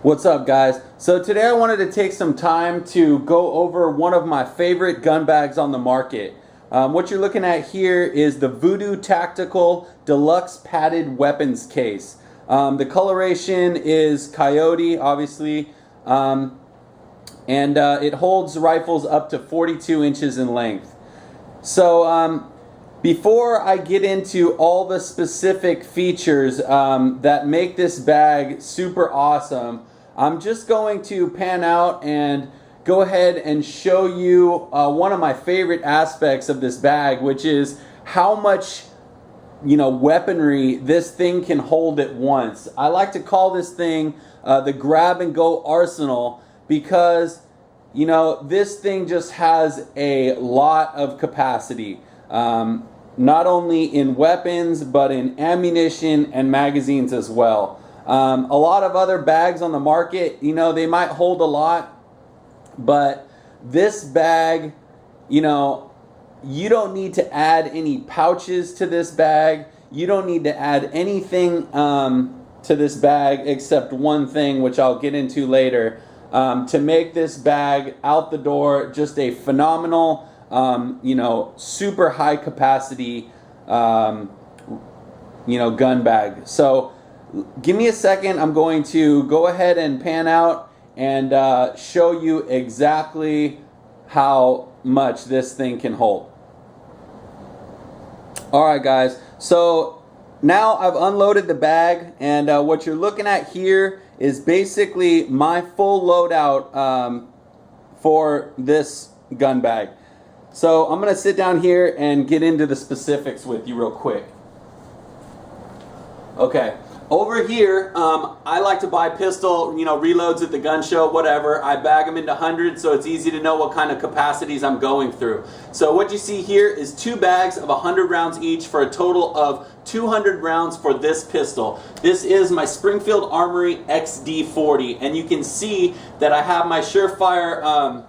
What's up, guys? So today I wanted to take some time to go over one of my favorite gun bags on the market. What you're looking at here is the VooDoo Tactical Deluxe Padded Weapons Case. The coloration is Coyote, obviously, and it holds rifles up to 42 inches in length. So before I get into all the specific features that make this bag super awesome, I'm just going to pan out and go ahead and show you one of my favorite aspects of this bag, which is how much weaponry this thing can hold at once. I like to call this thing the grab and go arsenal because this thing just has a lot of capacity. Not only in weapons, but in ammunition and magazines as well. A lot of other bags on the market, they might hold a lot, but this bag, you don't need to add any pouches to this bag. You don't need to add anything to this bag except one thing, which I'll get into later, to make this bag out the door just a phenomenal, super high capacity, gun bag. So give me a second. I'm going to go ahead and pan out and show you exactly how much this thing can hold. Alright guys, so now I've unloaded the bag, and what you're looking at here is basically my full loadout for this gun bag. So I'm going to sit down here and get into the specifics with you real quick. Okay, over here, I like to buy pistol, reloads at the gun show, whatever. I bag them into hundreds, so it's easy to know what kind of capacities I'm going through. So what you see here is 2 bags of 100 rounds each for a total of 200 rounds for this pistol. This is my Springfield Armory XD40, and you can see that I have my Surefire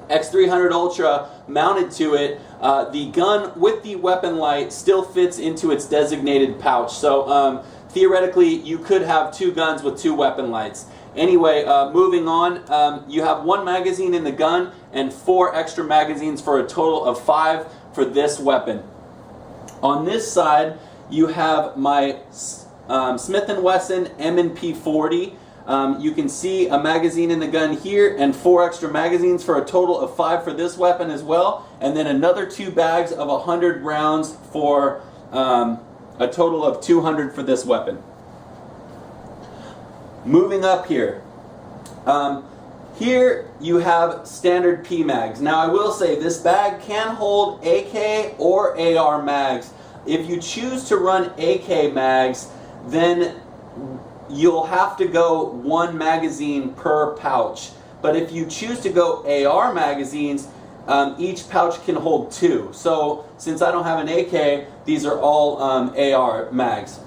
X300 Ultra mounted to it. The gun with the weapon light still fits into its designated pouch. So theoretically, you could have 2 guns with 2 weapon lights. Anyway, moving on, you have 1 magazine in the gun and 4 extra magazines for a total of 5 for this weapon. On this side, you have my Smith & Wesson M&P 40. You can see a magazine in the gun here and 4 extra magazines for a total of 5 for this weapon as well, and then another 2 bags of 100 rounds for a total of 200 for this weapon. Moving up here, here you have standard PMags. Now I will say this bag can hold AK or AR mags. If you choose to run AK mags, then you'll have to go 1 magazine per pouch. But if you choose to go AR magazines, each pouch can hold 2. So since I don't have an AK, these are all AR mags.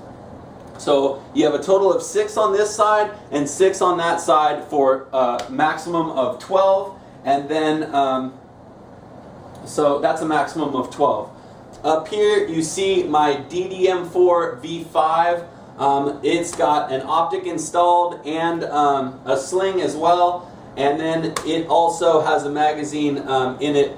So you have a total of 6 on this side and 6 on that side for a maximum of 12. And then, so that's a maximum of 12. Up here you see my DDM4 V5. It's got an optic installed and a sling as well, and then it also has a magazine in it,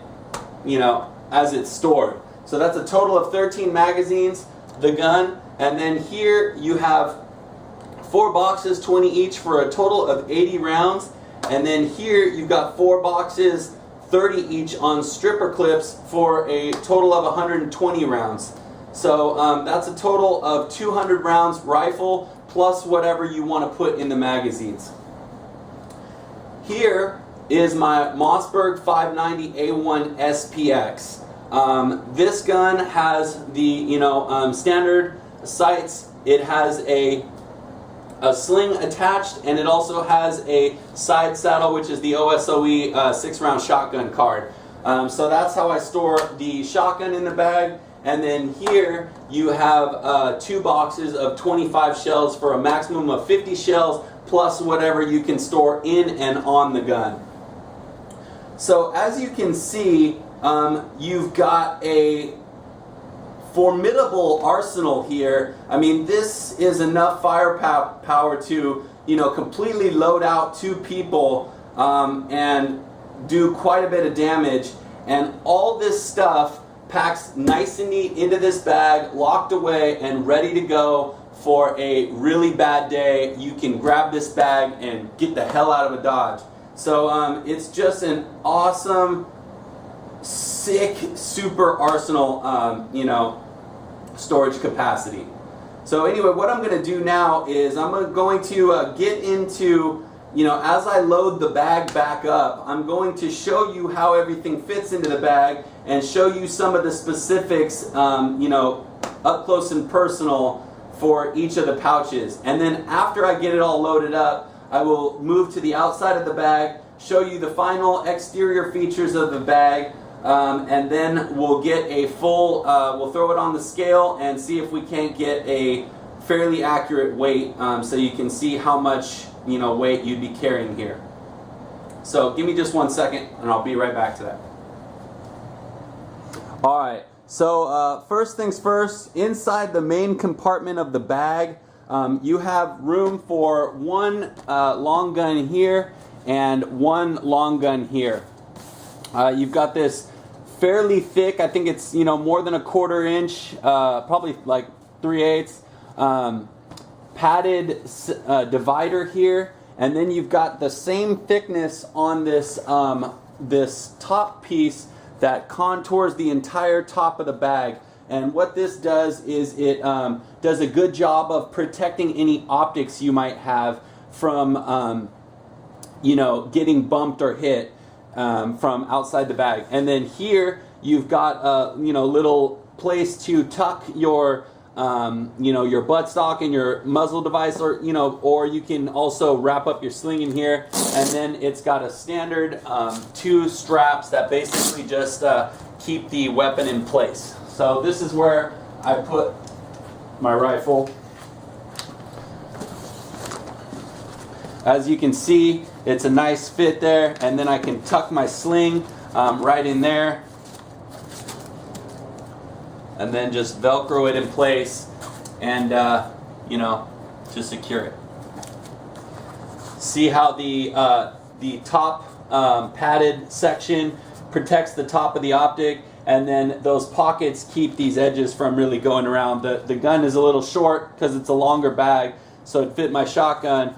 as it's stored. So that's a total of 13 magazines, the gun, and then here you have 4 boxes, 20 each for a total of 80 rounds, and then here you've got 4 boxes, 30 each on stripper clips for a total of 120 rounds. So that's a total of 200 rounds rifle plus whatever you want to put in the magazines. Here is my Mossberg 590A1 SPX. This gun has the standard sights. It has a sling attached, and it also has a side saddle, which is the OSOE 6-round shotgun card. So that's how I store the shotgun in the bag. And then here you have 2 boxes of 25 shells for a maximum of 50 shells plus whatever you can store in and on the gun. So as you can see, you've got a formidable arsenal here. I mean, this is enough firepower to completely load out 2 people and do quite a bit of damage. And all this stuff packs nice and neat into this bag, locked away and ready to go for a really bad day. You can grab this bag and get the hell out of a Dodge. So it's just an awesome, sick, super arsenal, storage capacity. So anyway, what I'm going to do now is I'm going to get into, as I load the bag back up, I'm going to show you how everything fits into the bag and show you some of the specifics, up close and personal for each of the pouches. And then after I get it all loaded up, I will move to the outside of the bag, show you the final exterior features of the bag, and then we'll get a full, we'll throw it on the scale and see if we can't get a fairly accurate weight, so you can see how much weight you'd be carrying here. So give me just 1 second and I'll be right back to that. Alright, so first things first, inside the main compartment of the bag, you have room for 1 long gun here and 1 long gun here. You've got this fairly thick, I think it's more than 1/4 inch, probably like 3/8, padded divider here, and then you've got the same thickness on this this top piece that contours the entire top of the bag. And what this does is it does a good job of protecting any optics you might have from getting bumped or hit from outside the bag. And then here you've got a little place to tuck your your buttstock and your muzzle device, or you can also wrap up your sling in here. And then it's got a standard 2 straps that basically just keep the weapon in place. So this is where I put my rifle. As you can see, it's a nice fit there, and then I can tuck my sling right in there, and then just Velcro it in place, and to secure it. See how the top padded section protects the top of the optic, and then those pockets keep these edges from really going around. The gun is a little short because it's a longer bag, so it fit my shotgun.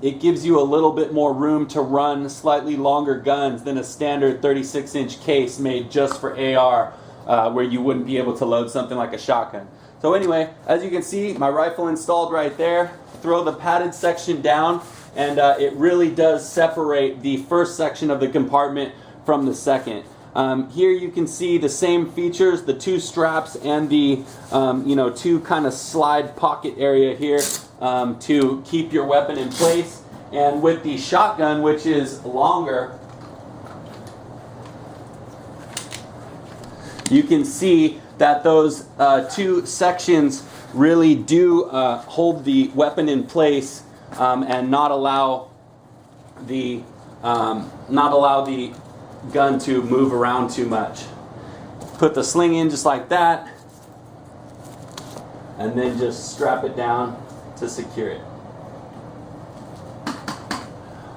It gives you a little bit more room to run slightly longer guns than a standard 36-inch case made just for AR, where you wouldn't be able to load something like a shotgun. So anyway, as you can see, my rifle installed right there. Throw the padded section down, and it really does separate the first section of the compartment from the second. Here you can see the same features, the 2 straps and the 2 kind of slide pocket area here to keep your weapon in place. And with the shotgun, which is longer, you can see that those 2 sections really do hold the weapon in place and not allow the gun to move around too much. Put the sling in just like that, and then just strap it down to secure it.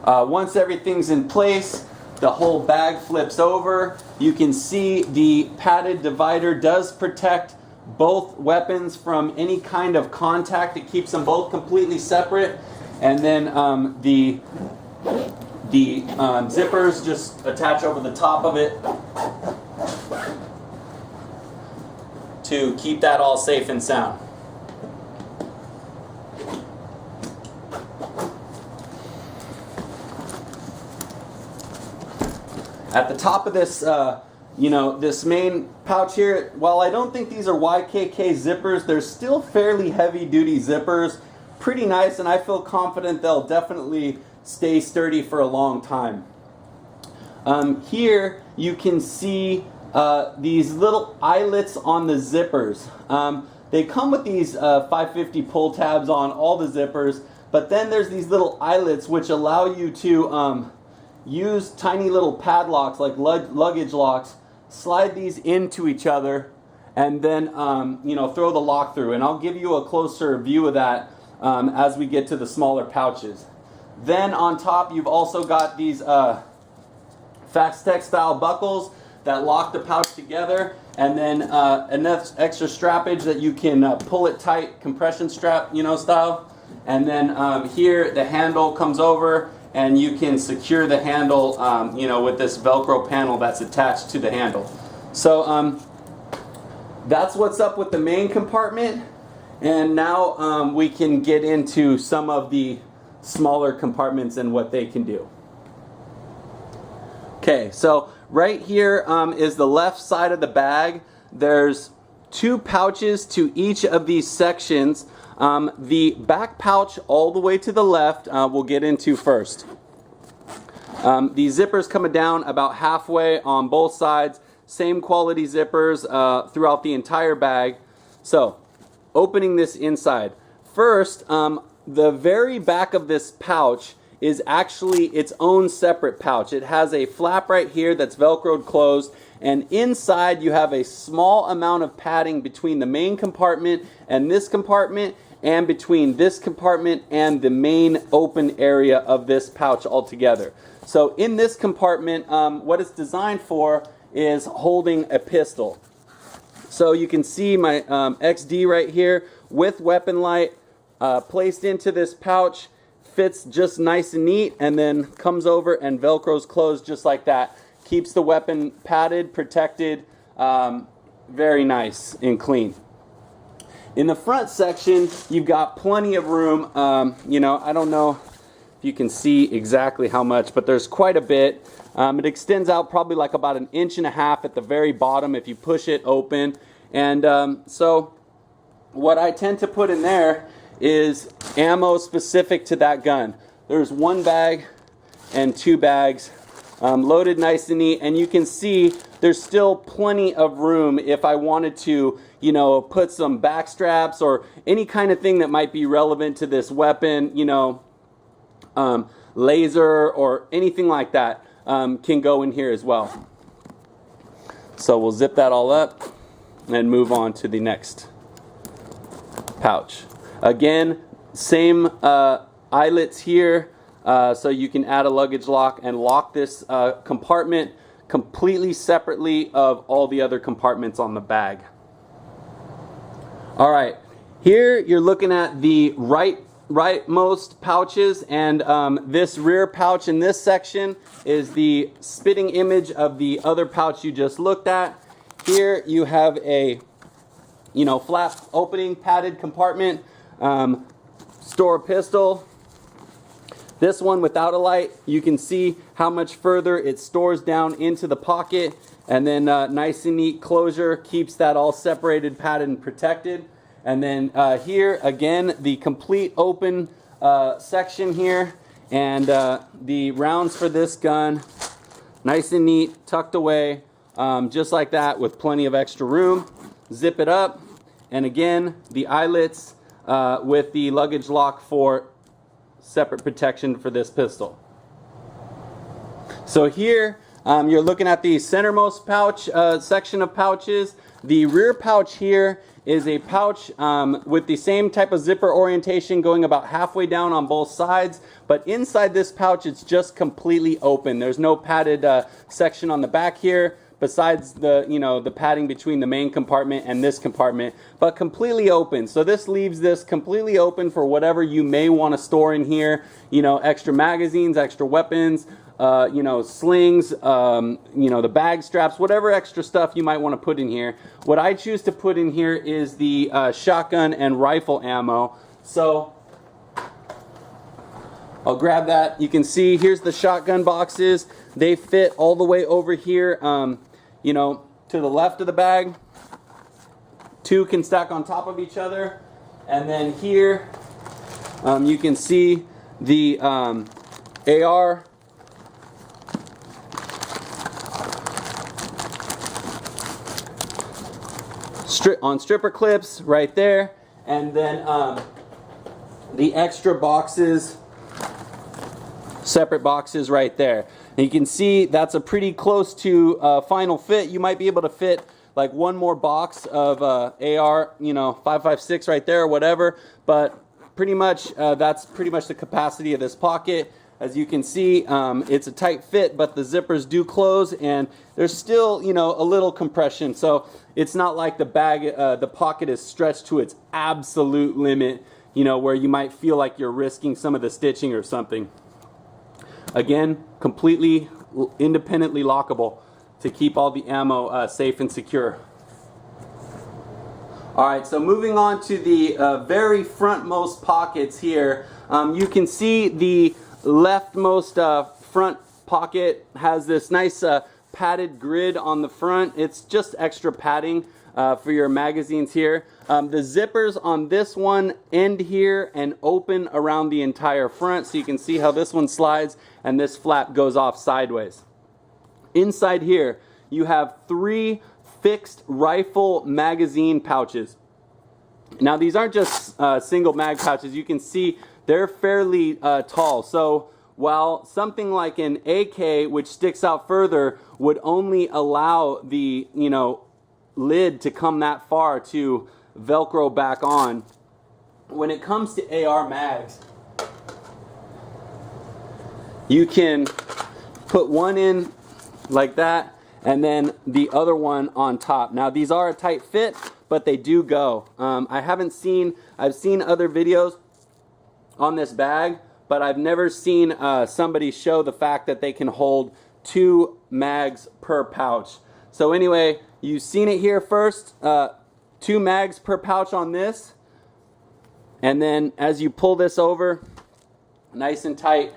Once everything's in place, the whole bag flips over. You can see the padded divider does protect both weapons from any kind of contact. It keeps them both completely separate. And then the zippers just attach over the top of it to keep that all safe and sound. At the top of this, this main pouch here, while I don't think these are YKK zippers, they're still fairly heavy-duty zippers. Pretty nice, and I feel confident they'll definitely stay sturdy for a long time. Here you can see these little eyelets on the zippers. They come with these 550 pull tabs on all the zippers, but then there's these little eyelets which allow you to use tiny little padlocks like luggage locks, slide these into each other, and then throw the lock through. And I'll give you a closer view of that as we get to the smaller pouches. Then on top, you've also got these Fax-Tech style buckles that lock the pouch together, and then enough extra strappage that you can pull it tight, compression strap, style. And then here the handle comes over, and you can secure the handle, with this Velcro panel that's attached to the handle. So that's what's up with the main compartment. And now we can get into some of the smaller compartments and what they can do. Okay, so right here is the left side of the bag. There's 2 pouches to each of these sections. The back pouch all the way to the left we'll get into first. The zippers coming down about halfway on both sides. Same quality zippers throughout the entire bag. So, opening this inside. First, the very back of this pouch is actually its own separate pouch. It has a flap right here that's Velcroed closed, and inside you have a small amount of padding between the main compartment and this compartment, and between this compartment and the main open area of this pouch altogether. So in this compartment, what it's designed for is holding a pistol. So you can see my XD right here with weapon light placed into this pouch. Fits just nice and neat, and then comes over and Velcro's closed just like that. Keeps the weapon padded, protected, very nice and clean. In the front section, you've got plenty of room. I don't know if you can see exactly how much, but there's quite a bit. It extends out probably like about 1.5 inches at the very bottom if you push it open. And so what I tend to put in there is ammo specific to that gun. There's 1 bag and 2 bags loaded nice and neat, and you can see there's still plenty of room if I wanted to, put some back straps or any kind of thing that might be relevant to this weapon, laser or anything like that can go in here as well. So we'll zip that all up and move on to the next pouch. Again, same eyelets here, so you can add a luggage lock and lock this compartment completely separately of all the other compartments on the bag. All right, here you're looking at the rightmost pouches, and this rear pouch in this section is the spitting image of the other pouch you just looked at. Here you have a flap opening padded compartment. Store a pistol. This one without a light, you can see how much further it stores down into the pocket, and then nice and neat closure keeps that all separated, padded, and protected. And then here again, the complete open section here, and the rounds for this gun, nice and neat, tucked away, just like that, with plenty of extra room. Zip it up, and again, the eyelets with the luggage lock for separate protection for this pistol. So here you're looking at the centermost pouch section of pouches. The rear pouch here is a pouch with the same type of zipper orientation going about halfway down on both sides, but inside this pouch it's just completely open. There's no padded section on the back here besides the the padding between the main compartment and this compartment, but completely open. So this leaves this completely open for whatever you may want to store in here, extra magazines, extra weapons, slings, the bag straps, whatever extra stuff you might want to put in here. What I choose to put in here is the shotgun and rifle ammo. So I'll grab that. You can see here's the shotgun boxes. They fit all the way over here, to the left of the bag. 2 can stack on top of each other. And then here, you can see the AR on stripper clips right there, and then the extra boxes, separate boxes right there. And you can see that's a pretty close to final fit. You might be able to fit like one more box of AR, 5.56 right there or whatever, but pretty much that's pretty much the capacity of this pocket. As you can see, it's a tight fit, but the zippers do close, and there's still, you know, a little compression. So it's not like the bag, the pocket is stretched to its absolute limit, you know, where you might feel like you're risking some of the stitching or something. Again, completely independently lockable to keep all the ammo safe and secure. Alright, so moving on to the very frontmost pockets here, you can see the leftmost front pocket has this nice padded grid on the front. It's just extra padding for your magazines here. The zippers on this one end here and open around the entire front, so you can see how this one slides and this flap goes off sideways. Inside here you have 3 fixed rifle magazine pouches. Now these aren't just single mag pouches. You can see they're fairly tall. So while something like an AK, which sticks out further, would only allow the, you know, lid to come that far to Velcro back on, when it comes to AR mags, you can put one in like that and then the other one on top. Now these are a tight fit, but they do go. I've seen other videos on this bag, but I've never seen somebody show the fact that they can hold 2 mags per pouch. So anyway, you've seen it here first, 2 mags per pouch on this, and then as you pull this over, nice and tight.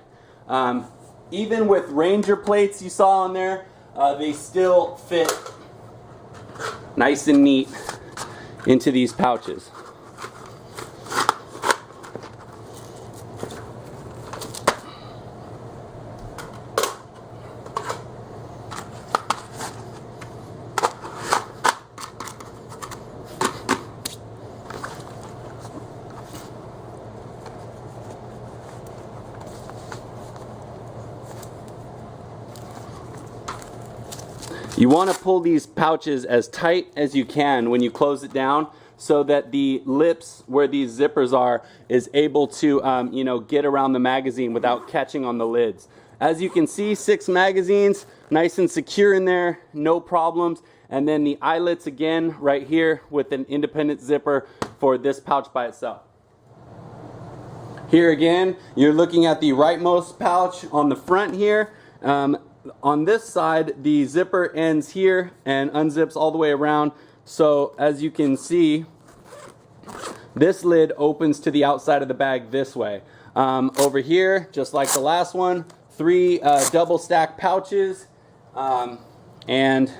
Even with Ranger plates you saw on there, they still fit nice and neat into these pouches. You want to pull these pouches as tight as you can when you close it down, so that the lips where these zippers are is able to you know, get around the magazine without catching on the lids. As you can see, 6 magazines, nice and secure in there, no problems. And then the eyelets again right here with an independent zipper for this pouch by itself. Here again, you're looking at the rightmost pouch on the front here. On this side, the zipper ends here and unzips all the way around. So as you can see, this lid opens to the outside of the bag this way. Over here, just like the last one, 3 double stack pouches, and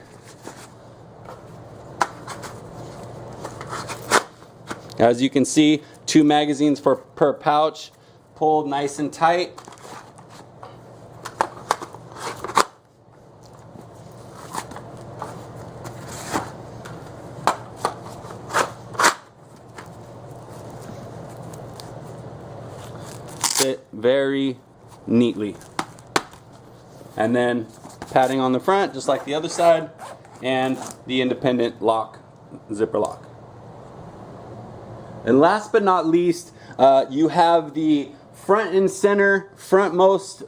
as you can see, 2 magazines per pouch, pulled nice and tight. Fit very neatly. And then padding on the front just like the other side, and the independent lock, zipper lock. And last but not least, you have the front and center frontmost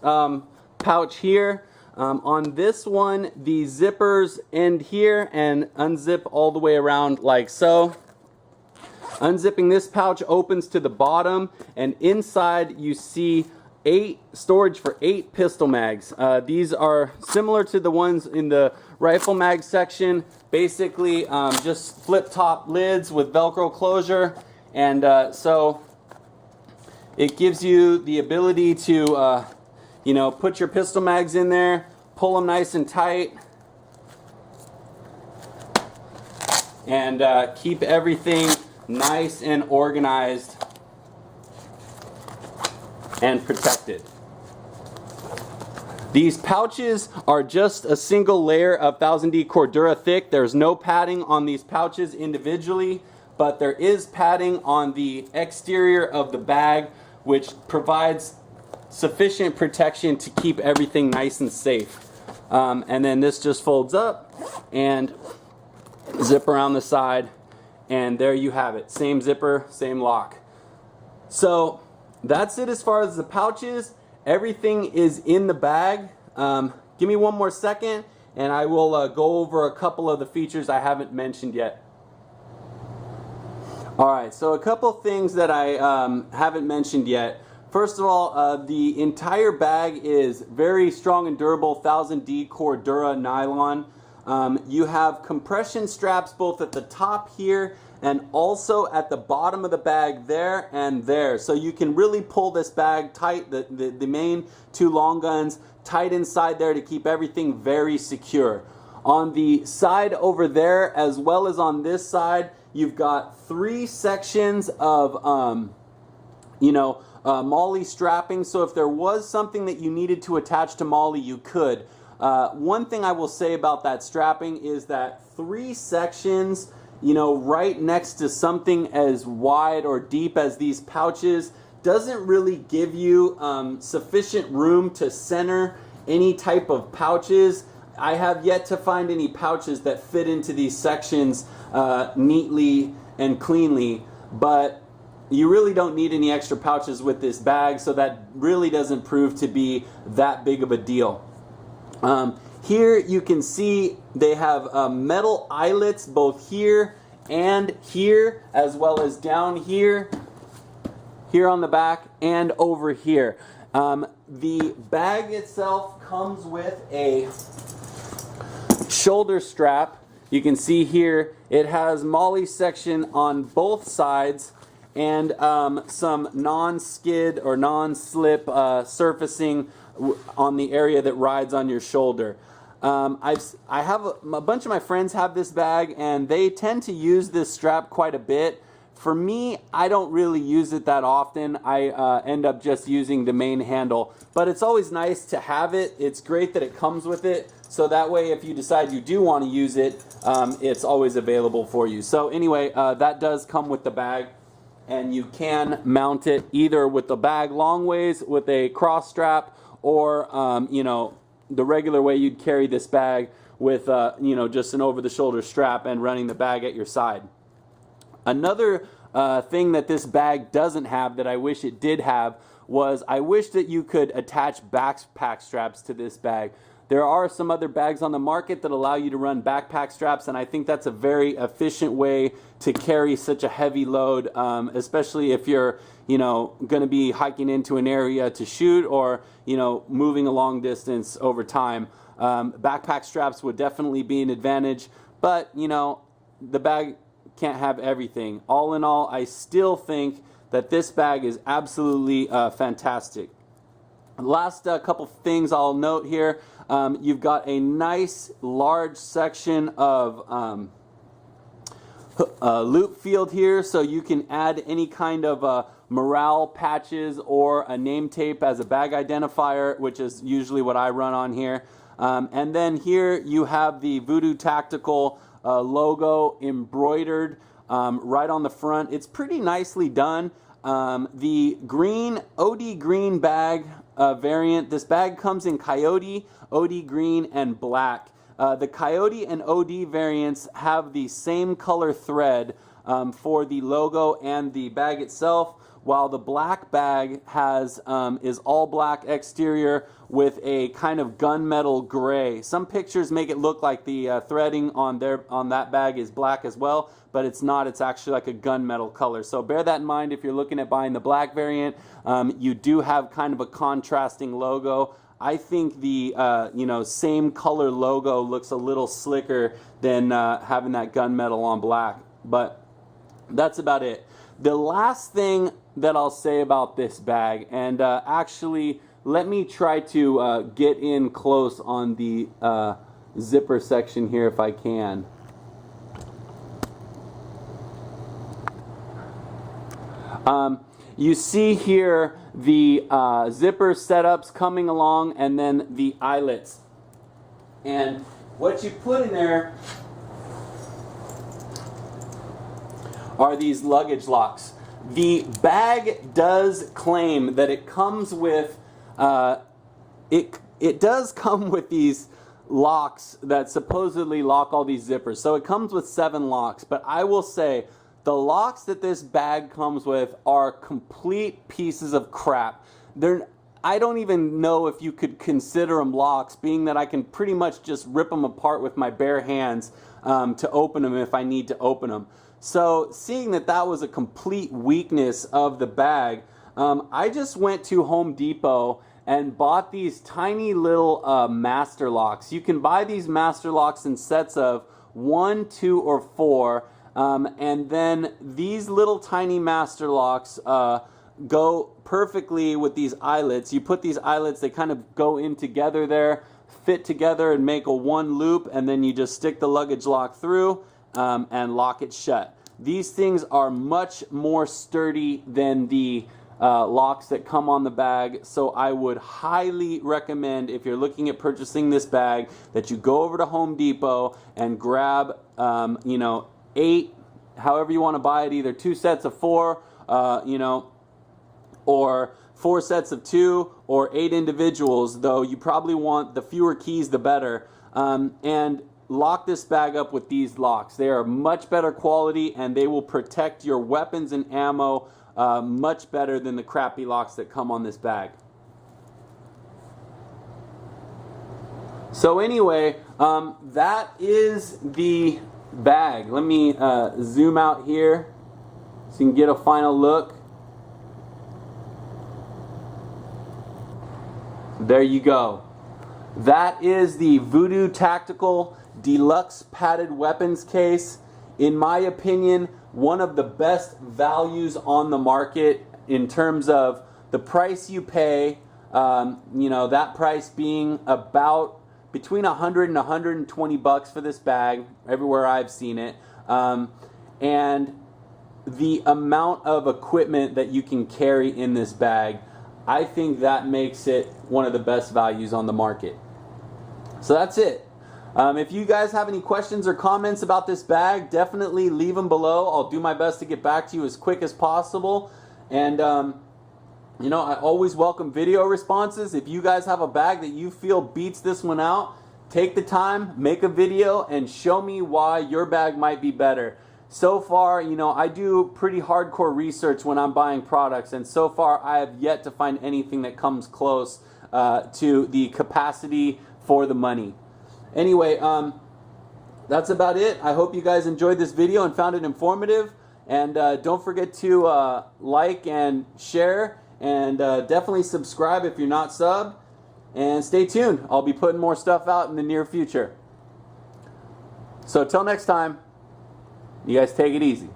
pouch here. On this one, the zippers end here and unzip all the way around like so. Unzipping this pouch opens to the bottom, and inside you see storage for 8 pistol mags. These are similar to the ones in the rifle mag section. Basically just flip top lids with Velcro closure, and so it gives you the ability to you know, put your pistol mags in there, pull them nice and tight, and keep everything nice and organized and protected. These pouches are just a single layer of 1000D Cordura thick. There's no padding on these pouches individually, but there is padding on the exterior of the bag, which provides sufficient protection to keep everything nice and safe. And then this just folds up and zip around the side, and there you have it. Same zipper, same lock. So that's it as far as the pouches. Everything is in the bag. Give me one more second and I will go over a couple of the features I haven't mentioned yet. Alright, so a couple things that I haven't mentioned yet. First of all, the entire bag is very strong and durable 1000D Cordura nylon. You have compression straps both at the top here and also at the bottom of the bag there and there. So you can really pull this bag tight, the main two long guns tight inside there to keep everything very secure. On the side over there as well as on this side, you've got 3 sections of MOLLE strapping, so if there was something that you needed to attach to MOLLE, you could. One thing I will say about that strapping is that 3 sections, right next to something as wide or deep as these pouches doesn't really give you sufficient room to center any type of pouches. I have yet to find any pouches that fit into these sections neatly and cleanly, but you really don't need any extra pouches with this bag, so that really doesn't prove to be that big of a deal. Here you can see they have metal eyelets both here and here, as well as down here, here on the back, and over here. The bag itself comes with a shoulder strap. You can see here it has MOLLE section on both sides and some non-skid or non-slip surfacing on the area that rides on your shoulder. I have a bunch of my friends have this bag and they tend to use this strap quite a bit. For me, I don't really use it that often. I end up just using the main handle, but it's always nice to have it. It's great that it comes with it, so that way if you decide you do want to use it, it's always available for you. So anyway, that does come with the bag, and you can mount it either with the bag long ways with a cross strap, or the regular way you'd carry this bag with just an over-the-shoulder strap and running the bag at your side. Another thing that this bag doesn't have that I wish it did have was I wish that you could attach backpack straps to this bag. There are some other bags on the market that allow you to run backpack straps, and I think that's a very efficient way to carry such a heavy load, especially if you're going to be hiking into an area to shoot or moving a long distance over time. Backpack straps would definitely be an advantage, but the bag can't have everything. All in all, I still think that this bag is absolutely fantastic. Last couple things I'll note here. You've got a nice large section of loop field here, so you can add any kind of morale patches or a name tape as a bag identifier, which is usually what I run on here. And then here you have the VooDoo Tactical logo embroidered right on the front. It's pretty nicely done. The green OD green bag variant, this bag comes in coyote, OD green, and black. The coyote and OD variants have the same color thread for the logo and the bag itself, while the black bag has is all black exterior with a kind of gunmetal gray. Some pictures make it look like the threading on that bag is black as well, but it's not. It's actually like a gunmetal color. So bear that in mind if you're looking at buying the black variant. You do have kind of a contrasting logo. I think the same color logo looks a little slicker than having that gunmetal on black, but that's about it. The last thing that I'll say about this bag, and actually let me try to get in close on the zipper section here if I can. You see here the zipper setups coming along, and then the eyelets. And what you put in there are these luggage locks. The bag does claim that it comes with it does come with these locks that supposedly lock all these zippers. So it comes with 7 locks, but I will say The locks that this bag comes with are complete pieces of crap. I don't even know if you could consider them locks, being that I can pretty much just rip them apart with my bare hands to open them if I need to open them. So seeing that that was a complete weakness of the bag, I just went to Home Depot and bought these tiny little master locks. You can buy these master locks in sets of 1, 2, or 4. And then these little tiny master locks go perfectly with these eyelets. You put these eyelets, they kind of go in together there, fit together and make a one loop, and then you just stick the luggage lock through and lock it shut. These things are much more sturdy than the locks that come on the bag, so I would highly recommend, if you're looking at purchasing this bag, that you go over to Home Depot and grab 8, however you want to buy it, either 2 sets of 4, or 4 sets of 2, or 8 individuals, though you probably want the fewer keys the better, and lock this bag up with these locks. They are much better quality, and they will protect your weapons and ammo much better than the crappy locks that come on this bag. So anyway, that is the bag. Let me zoom out here so you can get a final look. There you go. That is the VooDoo Tactical Deluxe Padded Weapons Case. In my opinion, one of the best values on the market in terms of the price you pay. That price being about between $100 and $120 for this bag, everywhere I've seen it. And the amount of equipment that you can carry in this bag, I think that makes it one of the best values on the market. So that's it. If you guys have any questions or comments about this bag, definitely leave them below. I'll do my best to get back to you as quick as possible. And I always welcome video responses. If you guys have a bag that you feel beats this one out, take the time, make a video, and show me why your bag might be better. So far, I do pretty hardcore research when I'm buying products, and so far I have yet to find anything that comes close to the capacity for the money. Anyway, that's about it. I hope you guys enjoyed this video and found it informative. And don't forget to like and share, and definitely subscribe if you're not subbed. And stay tuned. I'll be putting more stuff out in the near future. So till next time, you guys take it easy.